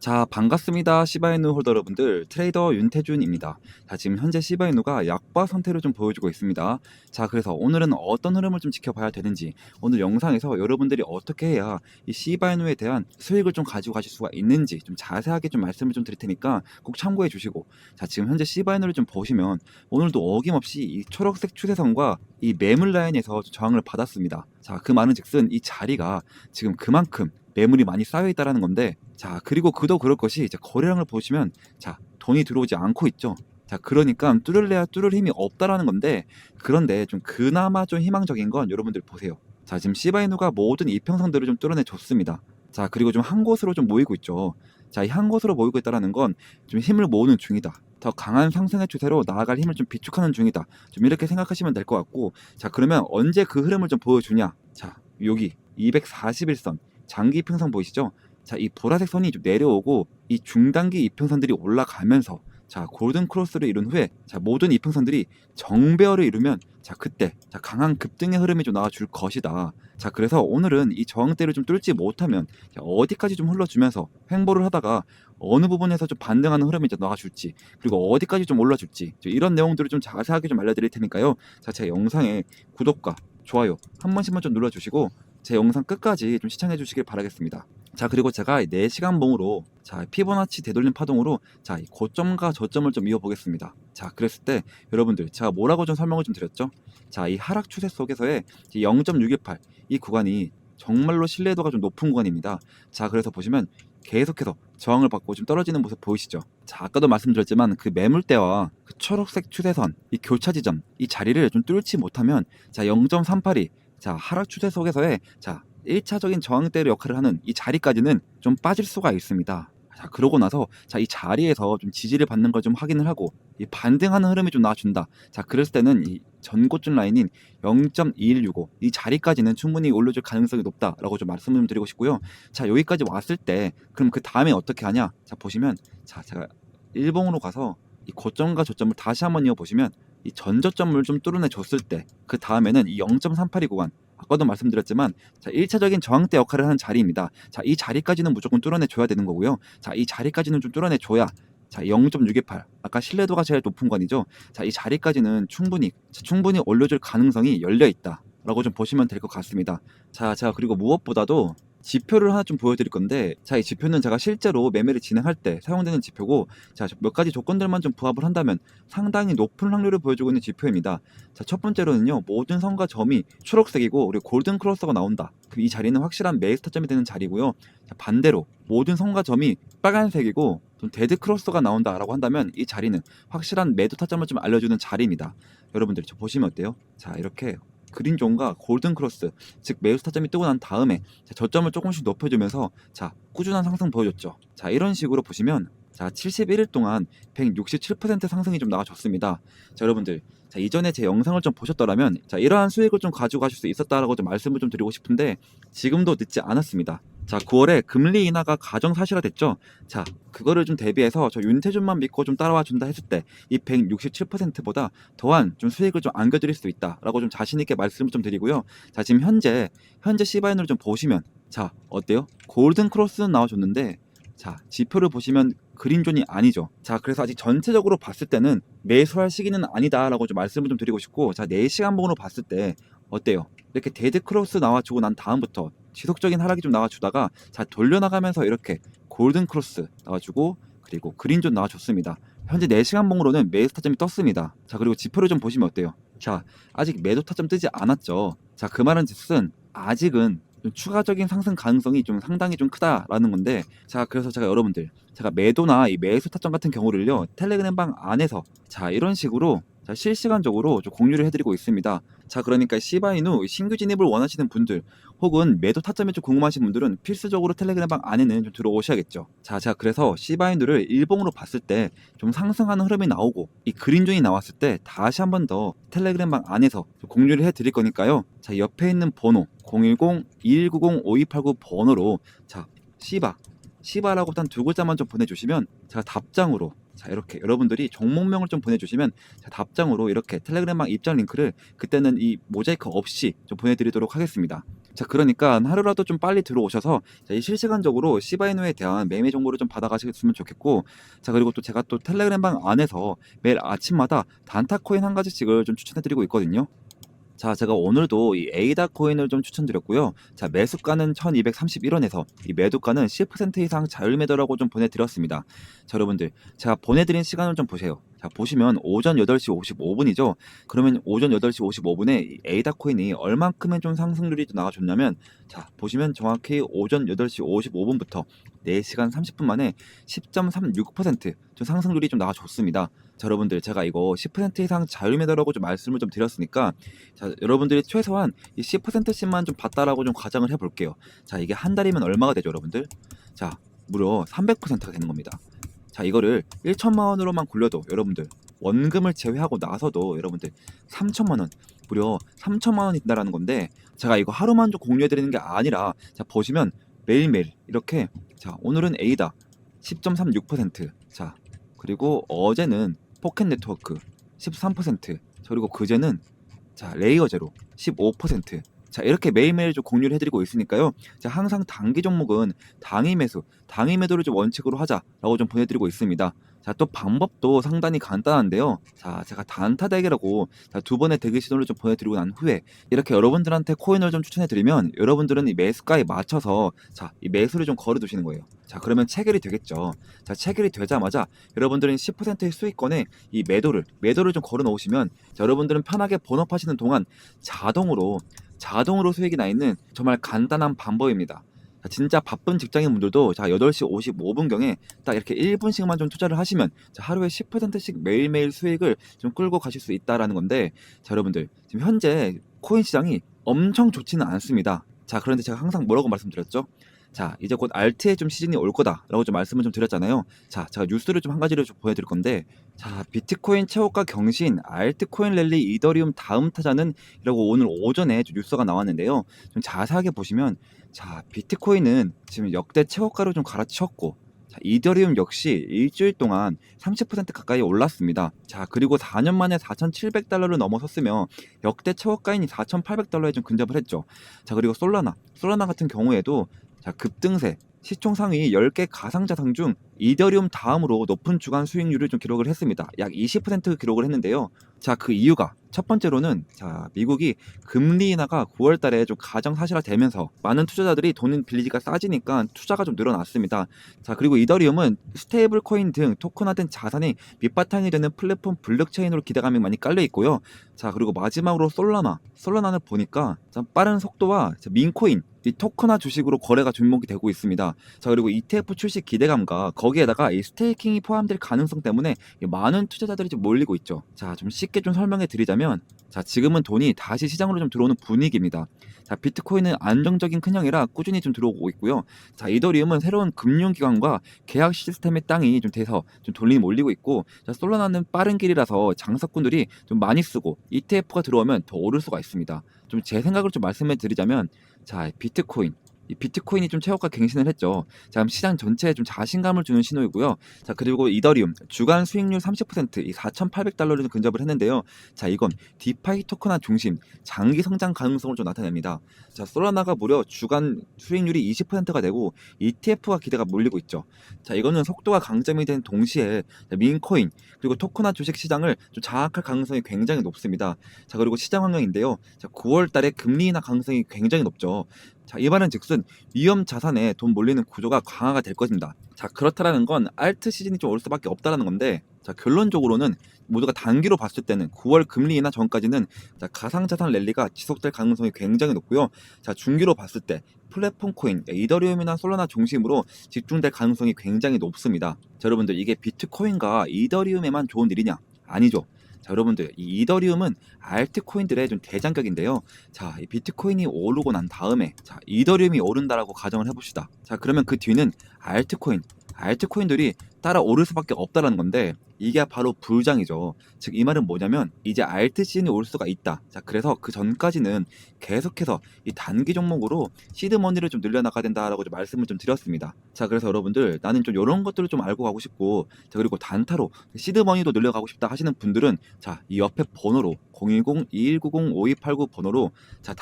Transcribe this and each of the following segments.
자, 반갑습니다. 시바이누 홀더 여러분들, 트레이더 윤태준입니다. 자, 지금 현재 시바이누가 약바 상태를 좀 보여주고 있습니다. 자, 그래서 오늘은 어떤 흐름을 좀 지켜봐야 되는지, 오늘 영상에서 여러분들이 어떻게 해야 이 시바이누에 대한 수익을 좀 가지고 가실 수가 있는지 좀 자세하게 좀 말씀을 좀 드릴 테니까 꼭 참고해 주시고, 자, 지금 현재 시바이누를 좀 보시면 오늘도 어김없이 이 초록색 추세선과 이 매물 라인에서 저항을 받았습니다. 자, 그 말은 즉슨 이 자리가 지금 그만큼 매물이 많이 쌓여 있다라는 건데, 자, 그리고 그도 그럴 것이 이제 거래량을 보시면, 자, 돈이 들어오지 않고 있죠. 자, 그러니까 뚫을래야 뚫을 힘이 없다라는 건데, 그런데 좀 그나마 좀 희망적인 건 여러분들 보세요. 자, 지금 시바이누가 모든 이평선들을 좀 뚫어내 줬습니다. 자, 그리고 좀 한 곳으로 좀 모이고 있죠. 자, 이 한 곳으로 모이고 있다라는 건 좀 힘을 모으는 중이다. 더 강한 상승의 추세로 나아갈 힘을 좀 비축하는 중이다. 좀 이렇게 생각하시면 될 것 같고, 자, 그러면 언제 그 흐름을 좀 보여주냐? 자, 여기 241선 장기 이평선 보이시죠? 자, 이 보라색 선이 좀 내려오고 이 중단기 이평선들이 올라가면서, 자, 골든 크로스를 이룬 후에, 자, 모든 이평선들이 정배열을 이루면, 자, 그때, 자, 강한 급등의 흐름이 좀 나와줄 것이다. 자, 그래서 오늘은 이 저항대를 좀 뚫지 못하면, 자, 어디까지 좀 흘러주면서 횡보를 하다가 어느 부분에서 좀 반등하는 흐름이 좀 나와줄지, 그리고 어디까지 좀 올라줄지, 이런 내용들을 좀 자세하게 좀 알려드릴 테니까요. 자, 제 영상에 구독과 좋아요 한 번씩만 좀 눌러주시고 제 영상 끝까지 좀 시청해 주시길 바라겠습니다. 자, 그리고 제가 4시간 봉으로, 자, 피보나치 되돌림 파동으로, 자, 이 고점과 저점을 좀 이어보겠습니다. 자, 그랬을 때 여러분들 제가 뭐라고 좀 설명을 좀 드렸죠? 자, 이 하락 추세 속에서의 0.618 이 구간이 정말로 신뢰도가 좀 높은 구간입니다. 자, 그래서 보시면 계속해서 저항을 받고 좀 떨어지는 모습 보이시죠? 자, 아까도 말씀드렸지만 그 매물대와 그 초록색 추세선 이 교차 지점 이 자리를 좀 뚫지 못하면, 자, 0.382, 자, 하락 추세 속에서의, 자, 1차적인 저항대의 역할을 하는 이 자리까지는 좀 빠질 수가 있습니다. 자, 그러고 나서, 자, 이 자리에서 좀 지지를 받는 걸 좀 확인을 하고 이 반등하는 흐름이 좀 나와준다. 자, 그랬을 때는 이 전고점 라인인 0.2165 이 자리까지는 충분히 올려줄 가능성이 높다라고 좀 말씀을 좀 드리고 싶고요. 자, 여기까지 왔을 때 그럼 그 다음에 어떻게 하냐? 자, 보시면, 자, 제가 일봉으로 가서 이 고점과 저점을 다시 한번 이어보시면, 이 전저점을 좀 뚫어내 줬을 때 그 다음에는 이 0.382 구간, 아까도 말씀드렸지만, 자, 1차적인 저항대 역할을 하는 자리입니다. 자, 이 자리까지는 무조건 뚫어내 줘야 되는 거고요. 자, 이 자리까지는 좀 뚫어내 줘야, 자, 0.628 아까 신뢰도가 제일 높은 건이죠. 자, 이 자리까지는 충분히 올려줄 가능성이 열려 있다 라고 좀 보시면 될 것 같습니다. 자, 제가 그리고 무엇보다도 지표를 하나 좀 보여드릴 건데, 자, 이 지표는 제가 실제로 매매를 진행할 때 사용되는 지표고, 자, 몇 가지 조건들만 좀 부합을 한다면 상당히 높은 확률을 보여주고 있는 지표입니다. 자, 첫 번째로는요, 모든 선과 점이 초록색이고 그리고 골든 크로스가 나온다. 그럼 이 자리는 확실한 매수 타점이 되는 자리고요. 자, 반대로 모든 선과 점이 빨간색이고 좀 데드 크로스가 나온다라고 한다면 이 자리는 확실한 매도 타점을 좀 알려주는 자리입니다. 여러분들 저 보시면 어때요? 자, 이렇게 그린존과 골든 크로스, 즉 매수 타점이 뜨고 난 다음에, 자, 저점을 조금씩 높여주면서, 자, 꾸준한 상승 보여줬죠. 자, 이런 식으로 보시면, 자, 71일 동안 167% 상승이 좀 나와줬습니다. 자, 여러분들, 자, 이전에 제 영상을 좀 보셨더라면, 자, 이러한 수익을 좀 가지고 가실 수 있었다라고 좀 말씀을 좀 드리고 싶은데, 지금도 늦지 않았습니다. 자, 9월에 금리 인하가 가정사실화됐죠. 자, 그거를 좀 대비해서 저 윤태준만 믿고 좀 따라와 준다 했을 때 이 167%보다 더한 좀 수익을 좀 안겨드릴 수 있다라고 좀 자신 있게 말씀을 좀 드리고요. 자, 지금 현재 시바인을 좀 보시면, 자, 어때요? 골든 크로스는 나와줬는데, 자, 지표를 보시면 그린존이 아니죠. 자, 그래서 아직 전체적으로 봤을 때는 매수할 시기는 아니다라고 좀 말씀을 좀 드리고 싶고, 자, 4시간 봉으로 봤을 때 어때요? 이렇게 데드 크로스 나와주고 난 다음부터 지속적인 하락이 좀 나와주다가, 자, 돌려나가면서 이렇게 골든 크로스 나와주고 그리고 그린존 나와줬습니다. 현재 4시간 봉으로는 매수 타점이 떴습니다. 자, 그리고 지표를 좀 보시면 어때요? 자, 아직 매도 타점 뜨지 않았죠. 자, 그 말은 즉슨 아직은 좀 추가적인 상승 가능성이 좀 상당히 좀 크다라는 건데, 자, 그래서 제가 매도나 이 매수 타점 같은 경우를요, 텔레그램방 안에서, 자, 이런 식으로, 자, 실시간적으로 좀 공유를 해드리고 있습니다. 자, 그러니까 시바이누 신규 진입을 원하시는 분들, 혹은 매도 타점이 좀 궁금하신 분들은 필수적으로 텔레그램방 안에는 좀 들어오셔야겠죠. 자, 제가 그래서 시바이누를 일봉으로 봤을 때 좀 상승하는 흐름이 나오고 이 그린존이 나왔을 때 다시 한 번 더 텔레그램방 안에서 좀 공유를 해드릴 거니까요. 자, 옆에 있는 번호 010-2190-5289 번호로, 자, 시바라고 단 두 글자만 좀 보내주시면 제가 답장으로 자, 이렇게 여러분들이 종목명을 좀 보내주시면 자, 답장으로 이렇게 텔레그램방 입장 링크를 그때는 이 모자이크 없이 좀 보내드리도록 하겠습니다. 자, 그러니까 하루라도 좀 빨리 들어오셔서 자, 이 실시간적으로 시바이누에 대한 매매 정보를 좀 받아가셨으면 좋겠고, 자, 그리고 또 제가 또 텔레그램방 안에서 매일 아침마다 단타 코인 한 가지씩을 좀 추천해드리고 있거든요. 자, 제가 오늘도 이 에이다 코인을 좀 추천드렸고요. 자, 매수가는 1231원에서 이 매도가는 10% 이상 자율매도라고 좀 보내드렸습니다. 자, 여러분들, 제가 보내드린 시간을 좀 보세요. 자, 보시면 오전 8시 55분이죠. 그러면 오전 8시 55분에 이 에이다 코인이 얼만큼의 좀 상승률이 나와줬냐면, 자, 보시면 정확히 오전 8시 55분부터 4시간 30분 만에 10.36%좀 상승률이 좀 나와줬습니다. 자, 여러분들, 제가 이거 10% 이상 자율매도라고 좀 말씀을 좀 드렸으니까, 자, 여러분들이 최소한 이 10%씩만 좀 봤다라고 좀 가정을 해볼게요. 자, 이게 한 달이면 얼마가 되죠, 여러분들? 자, 무려 300%가 되는 겁니다. 자, 이거를 1천만 원으로만 굴려도 여러분들 원금을 제외하고 나서도 여러분들 3천만 원, 무려 3천만 원이 된다라는 건데, 제가 이거 하루만 좀 공유해드리는 게 아니라, 자, 보시면 매일매일 이렇게, 자, 오늘은 A다 10.36%, 자, 그리고 어제는 포켓 네트워크 13%, 자, 그리고 그제는 자, 레이어 제로 15%. 자, 이렇게 매일매일 좀 공유를 해드리고 있으니까요. 자, 항상 단기 종목은 당일 매수, 당일 매도를 좀 원칙으로 하자라고 좀 보내드리고 있습니다. 자, 또 방법도 상당히 간단한데요. 자, 제가 단타 대기라고 자, 2번의 대기 시도를 좀 보내드리고 난 후에 이렇게 여러분들한테 코인을 좀 추천해드리면 여러분들은 이 매수가에 맞춰서 자, 이 매수를 좀 걸어두시는 거예요. 자, 그러면 체결이 되겠죠. 자, 체결이 되자마자 여러분들은 10%의 수익권에 이 매도를 좀 걸어 놓으시면 자, 여러분들은 편하게 본업하시는 동안 자동으로 수익이 나 있는 정말 간단한 방법입니다. 자, 진짜 바쁜 직장인 분들도 자, 8시 55분경에 딱 이렇게 1분씩만 좀 투자를 하시면 자, 하루에 10%씩 매일매일 수익을 좀 끌고 가실 수 있다라는 건데, 자, 여러분들 지금 현재 코인 시장이 엄청 좋지는 않습니다. 자, 그런데 제가 항상 뭐라고 말씀드렸죠? 자, 이제 곧 알트의 좀 시즌이 올 거다라고 좀 말씀을 좀 드렸잖아요. 자, 제가 뉴스를 좀 한 가지를 좀 보여드릴 건데, 자, 비트코인 최고가 경신, 알트코인 랠리, 이더리움 다음 타자는 이라고 오늘 오전에 좀 뉴스가 나왔는데요. 좀 자세하게 보시면, 자, 비트코인은 지금 역대 최고가로 좀 갈아치웠고, 자, 이더리움 역시 일주일 동안 30% 가까이 올랐습니다. 자, 그리고 4년 만에 4,700달러를 넘어섰으며 역대 최고가인 4,800달러에 좀 근접을 했죠. 자, 그리고 솔라나 같은 경우에도 자, 급등세, 시총 상위 10개 가상자산 중 이더리움 다음으로 높은 주간 수익률을 좀 기록을 했습니다. 약 20% 기록을 했는데요. 자, 그 이유가 첫 번째로는 자, 미국이 금리 인하가 9월 달에 좀 가정사실화되면서 많은 투자자들이 돈 빌리기가 싸지니까 투자가 좀 늘어났습니다. 자, 그리고 이더리움은 스테이블 코인 등 토큰화된 자산이 밑바탕이 되는 플랫폼 블록체인으로 기대감이 많이 깔려 있고요. 자, 그리고 마지막으로 솔라나를 보니까 좀 빠른 속도와 민코인 이 토큰화 주식으로 거래가 주목이 되고 있습니다. 자, 그리고 ETF 출시 기대감과 거기에다가 이 스테이킹이 포함될 가능성 때문에 많은 투자자들이 좀 몰리고 있죠. 자, 좀 쉽게 좀 설명해 드리자면, 자, 지금은 돈이 다시 시장으로 좀 들어오는 분위기입니다. 자, 비트코인은 안정적인 큰형이라 꾸준히 좀 들어오고 있고요. 자, 이더리움은 새로운 금융기관과 계약 시스템의 땅이 좀 돼서 좀 돈이 몰리고 있고, 자, 솔라나는 빠른 길이라서 장사꾼들이 좀 많이 쓰고 ETF가 들어오면 더 오를 수가 있습니다. 좀 제 생각을 좀 말씀해 드리자면, 자, 이 비트코인이 좀 최고가 갱신을 했죠. 자, 그럼 시장 전체에 좀 자신감을 주는 신호이고요. 자, 그리고 이더리움 주간 수익률 30%, 이 4,800달러를 좀 근접을 했는데요. 자, 이건 디파이 토큰화 중심 장기 성장 가능성을 좀 나타냅니다. 자, 솔라나가 무려 주간 수익률이 20%가 되고 ETF가 기대가 몰리고 있죠. 자, 이거는 속도가 강점이 된 동시에 민코인 그리고 토큰화 주식 시장을 좀 장악할 가능성이 굉장히 높습니다. 자, 그리고 시장 환경인데요. 자, 9월 달에 금리 인하 가능성이 굉장히 높죠. 자, 이 말은 즉슨 위험 자산에 돈 몰리는 구조가 강화가 될 것입니다. 자, 그렇다라는 건 알트 시즌이 좀 올 수밖에 없다라는 건데, 자, 결론적으로는 모두가 단기로 봤을 때는 9월 금리 인하 전까지는 자, 가상자산 랠리가 지속될 가능성이 굉장히 높고요. 자, 중기로 봤을 때 플랫폼 코인, 이더리움이나 솔라나 중심으로 집중될 가능성이 굉장히 높습니다. 자, 여러분들 이게 비트코인과 이더리움에만 좋은 일이냐? 아니죠. 자, 여러분들 이 이더리움은 알트코인들의 좀 대장격인데요. 자, 이 비트코인이 오르고 난 다음에 자, 이더리움이 오른다라고 가정을 해봅시다. 자, 그러면 그 뒤는 알트코인들이 따라 오를 수밖에 없다라는 건데, 이게 바로 불장이죠. 즉 이 말은 뭐냐면 이제 알트 시즌이 올 수가 있다. 자, 그래서 그 전까지는 계속해서 이 단기 종목으로 시드 머니를 좀 늘려나가야 된다라고 좀 말씀을 좀 드렸습니다. 자, 그래서 여러분들 나는 좀 이런 것들을 좀 알고 가고 싶고, 자, 그리고 단타로 시드 머니도 늘려가고 싶다 하시는 분들은 자, 이 옆에 번호로 010-2190-5289 번호로 자,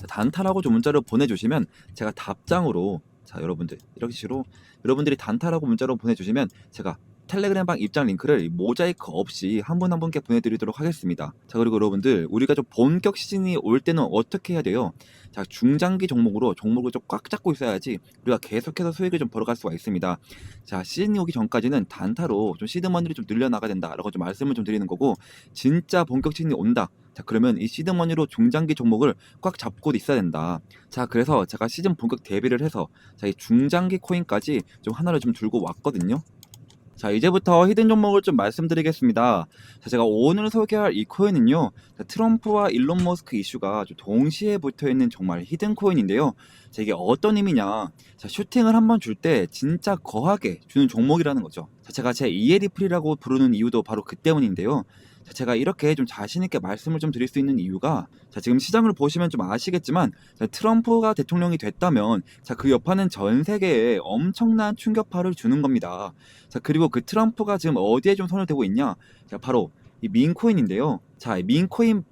단타라고 좀 문자를 보내주시면 제가 답장으로, 자, 여러분들 이렇게 식으로 여러분들이 단타라고 문자로 보내주시면 제가 텔레그램방 입장 링크를 모자이크 없이 한 분 한 분께 보내드리도록 하겠습니다. 자, 그리고 여러분들 우리가 좀 본격 시즌이 올 때는 어떻게 해야 돼요? 자, 중장기 종목으로 종목을 좀 꽉 잡고 있어야지 우리가 계속해서 수익을 좀 벌어갈 수가 있습니다. 자, 시즌이 오기 전까지는 단타로 좀 시드머니를 좀 늘려나가야 된다라고 좀 말씀을 좀 드리는 거고, 진짜 본격 시즌이 온다. 자, 그러면 이 시드머니로 중장기 종목을 꽉 잡고 있어야 된다. 자, 그래서 제가 시즌 본격 대비를 해서 자, 이 중장기 코인까지 좀 하나를 좀 들고 왔거든요. 자, 이제부터 히든 종목을 좀 말씀드리겠습니다. 자, 제가 오늘 소개할 이 코인은요, 자, 트럼프와 일론 머스크 이슈가 좀 동시에 붙어있는 정말 히든 코인인데요. 자, 이게 어떤 의미냐? 자, 슈팅을 한번 줄 때 진짜 거하게 주는 종목이라는 거죠. 자, 제가 제 이에리플이라고 부르는 이유도 바로 그 때문인데요. 자, 제가 이렇게 좀 자신있게 말씀을 좀 드릴 수 있는 이유가, 자, 지금 시장을 보시면 좀 아시겠지만, 자, 트럼프가 대통령이 됐다면, 자, 그 여파는 전 세계에 엄청난 충격파를 주는 겁니다. 자, 그리고 그 트럼프가 지금 어디에 좀 손을 대고 있냐? 자, 바로 이 민코인인데요. 자, 이 민코인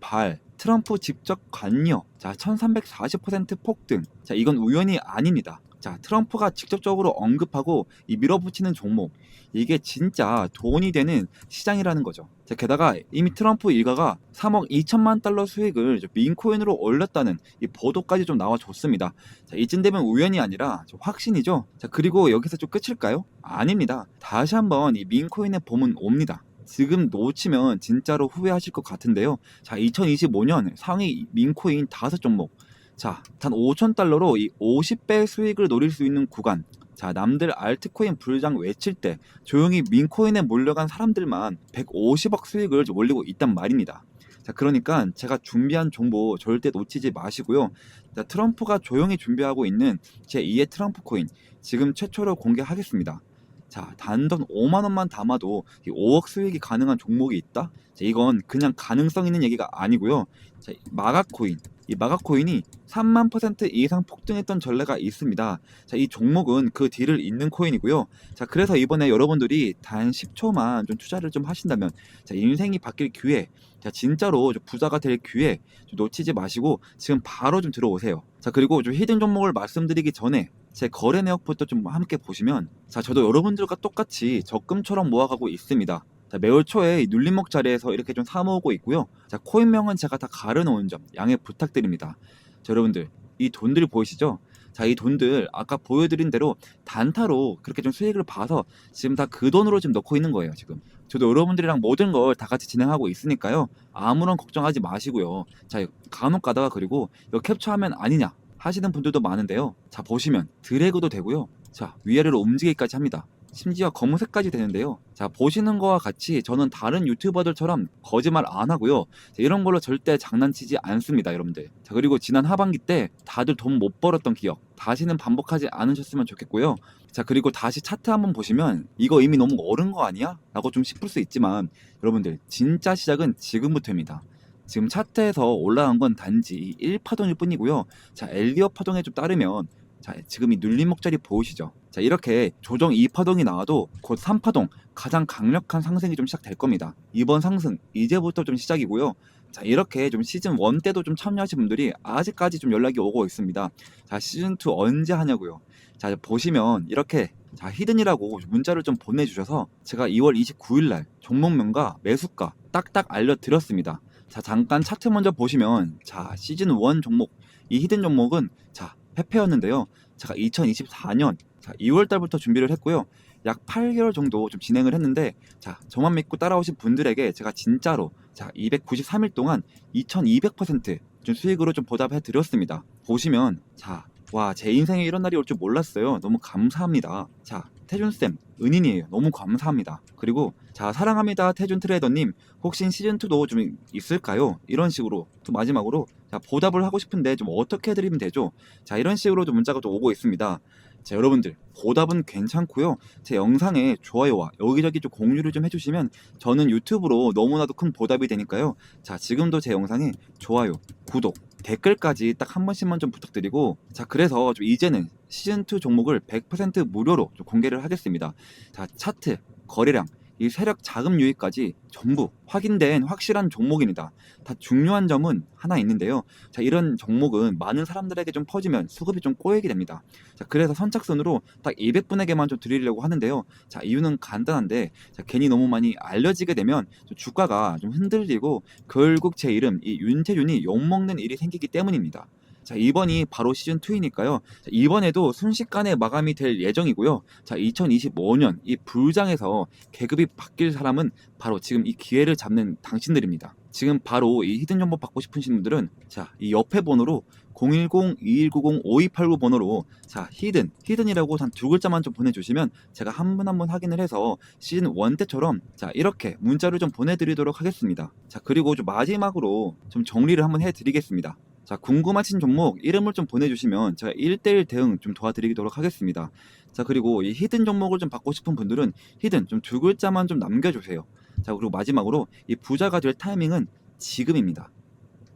트럼프 직접 관여, 자, 1340% 폭등. 자, 이건 우연이 아닙니다. 자, 트럼프가 직접적으로 언급하고 이 밀어붙이는 종목, 이게 진짜 돈이 되는 시장이라는 거죠. 자, 게다가 이미 트럼프 일가가 3억 2천만 달러 수익을 민코인으로 올렸다는 이 보도까지 좀 나와줬습니다. 자, 이쯤 되면 우연이 아니라 좀 확신이죠. 자, 그리고 여기서 좀 끝일까요? 아닙니다. 다시 한번 이 민코인의 봄은 옵니다. 지금 놓치면 진짜로 후회하실 것 같은데요. 자, 2025년 상위 민코인 5종목. 자, 단 5,000달러로 이 50배 수익을 노릴 수 있는 구간. 자, 남들 알트코인 불장 외칠 때 조용히 민코인에 몰려간 사람들만 150억 수익을 올리고 있단 말입니다. 자, 그러니까 제가 준비한 정보 절대 놓치지 마시고요. 자, 트럼프가 조용히 준비하고 있는 제2의 트럼프 코인 지금 최초로 공개하겠습니다. 자, 단돈 5만 원만 담아도 5억 수익이 가능한 종목이 있다? 자, 이건 그냥 가능성 있는 얘기가 아니고요. 자, 이 마가코인이 3만% 이상 폭등했던 전례가 있습니다. 자, 이 종목은 그 뒤를 잇는 코인이고요. 자, 그래서 이번에 여러분들이 단 10초만 좀 투자를 좀 하신다면, 자, 인생이 바뀔 기회, 자, 진짜로 좀 부자가 될 기회 좀 놓치지 마시고 지금 바로 좀 들어오세요. 자, 그리고 좀 히든 종목을 말씀드리기 전에 제 거래 내역부터 좀 함께 보시면, 자, 저도 여러분들과 똑같이 적금처럼 모아가고 있습니다. 자, 매월 초에 이 눌림목 자리에서 이렇게 좀 사모으고 있고요. 자, 코인명은 제가 다 가려놓은 점 양해 부탁드립니다. 자, 여러분들 이 돈들 보이시죠? 자, 이 돈들 아까 보여드린 대로 단타로 그렇게 좀 수익을 봐서 지금 다 그 돈으로 지금 넣고 있는 거예요. 지금 저도 여러분들이랑 모든 걸 다 같이 진행하고 있으니까요. 아무런 걱정하지 마시고요. 자, 간혹 가다가 그리고 이거 캡처하면 아니냐 하시는 분들도 많은데요. 자, 보시면 드래그도 되고요. 자, 위아래로 움직이기까지 합니다. 심지어 검은색까지 되는데요. 자, 보시는 거와 같이 저는 다른 유튜버들처럼 거짓말 안 하고요. 자, 이런 걸로 절대 장난치지 않습니다, 여러분들. 자, 그리고 지난 하반기 때 다들 돈 못 벌었던 기억 다시는 반복하지 않으셨으면 좋겠고요. 자, 그리고 다시 차트 한번 보시면 이거 이미 너무 어른 거 아니야? 라고 좀 싶을 수 있지만 여러분들 진짜 시작은 지금부터입니다. 지금 차트에서 올라간 건 단지 1파동일 뿐이고요. 자, 엘리어 파동에 좀 따르면, 자, 지금 이 눌림목 자리 보이시죠? 자, 이렇게 조정 2파동이 나와도 곧 3파동 가장 강력한 상승이 좀 시작될 겁니다. 이번 상승 이제부터 좀 시작이고요. 자, 이렇게 좀 시즌 1 때도 좀 참여하신 분들이 아직까지 좀 연락이 오고 있습니다. 자, 시즌 2 언제 하냐고요. 자, 보시면 이렇게, 자, 히든이라고 문자를 좀 보내주셔서 제가 2월 29일 날 종목명과 매수가 딱딱 알려드렸습니다. 자, 잠깐 차트 먼저 보시면, 자, 시즌 1 종목, 이 히든 종목은, 자, 페페였는데요. 제가 2024년, 자, 2월 달부터 준비를 했고요. 약 8개월 정도 좀 진행을 했는데, 자, 저만 믿고 따라오신 분들에게 제가 진짜로, 자, 293일 동안 2200%좀 수익으로 좀 보답해 드렸습니다. 보시면, 자, 와, 제 인생에 이런 날이 올 줄 몰랐어요. 너무 감사합니다. 자, 태준쌤, 은인이에요. 너무 감사합니다. 그리고, 자, 사랑합니다. 태준 트레이더님, 혹시 시즌2도 좀 있을까요? 이런 식으로, 또 마지막으로, 자, 보답을 하고 싶은데 좀 어떻게 해드리면 되죠? 자, 이런 식으로 좀 문자가 또 오고 있습니다. 자, 여러분들 보답은 괜찮고요. 제 영상에 좋아요와 여기저기 좀 공유를 좀 해주시면 저는 유튜브로 너무나도 큰 보답이 되니까요. 자, 지금도 제 영상에 좋아요, 구독, 댓글까지 딱 한 번씩만 좀 부탁드리고, 자, 그래서 좀 이제는 시즌2 종목을 100% 무료로 좀 공개를 하겠습니다. 자, 차트, 거래량, 이 세력 자금 유입까지 전부 확인된 확실한 종목입니다. 다 중요한 점은 하나 있는데요. 자, 이런 종목은 많은 사람들에게 좀 퍼지면 수급이 좀 꼬이게 됩니다. 자, 그래서 선착순으로 딱 200분에게만 좀 드리려고 하는데요. 자, 이유는 간단한데, 자, 괜히 너무 많이 알려지게 되면 좀 주가가 좀 흔들리고 결국 제 이름 이 윤태준이 욕먹는 일이 생기기 때문입니다. 자, 이번이 바로 시즌2이니까요. 이번에도 순식간에 마감이 될 예정이고요. 자, 2025년 이 불장에서 계급이 바뀔 사람은 바로 지금 이 기회를 잡는 당신들입니다. 지금 바로 이 히든 정보 받고 싶으신 분들은 자, 이 옆에 번호로 010-2190-5289 번호로 자, 히든이라고 단 두 글자만 좀 보내주시면 제가 한 분 한 분 확인을 해서 시즌 1 때처럼 자, 이렇게 문자를 좀 보내드리도록 하겠습니다. 자, 그리고 좀 마지막으로 좀 정리를 한번 해드리겠습니다. 자, 궁금하신 종목 이름을 좀 보내주시면 제가 1대1 대응 좀 도와드리도록 하겠습니다. 자, 그리고 이 히든 종목을 좀 받고 싶은 분들은 히든 좀 두 글자만 좀 남겨주세요. 자, 그리고 마지막으로 이 부자가 될 타이밍은 지금입니다.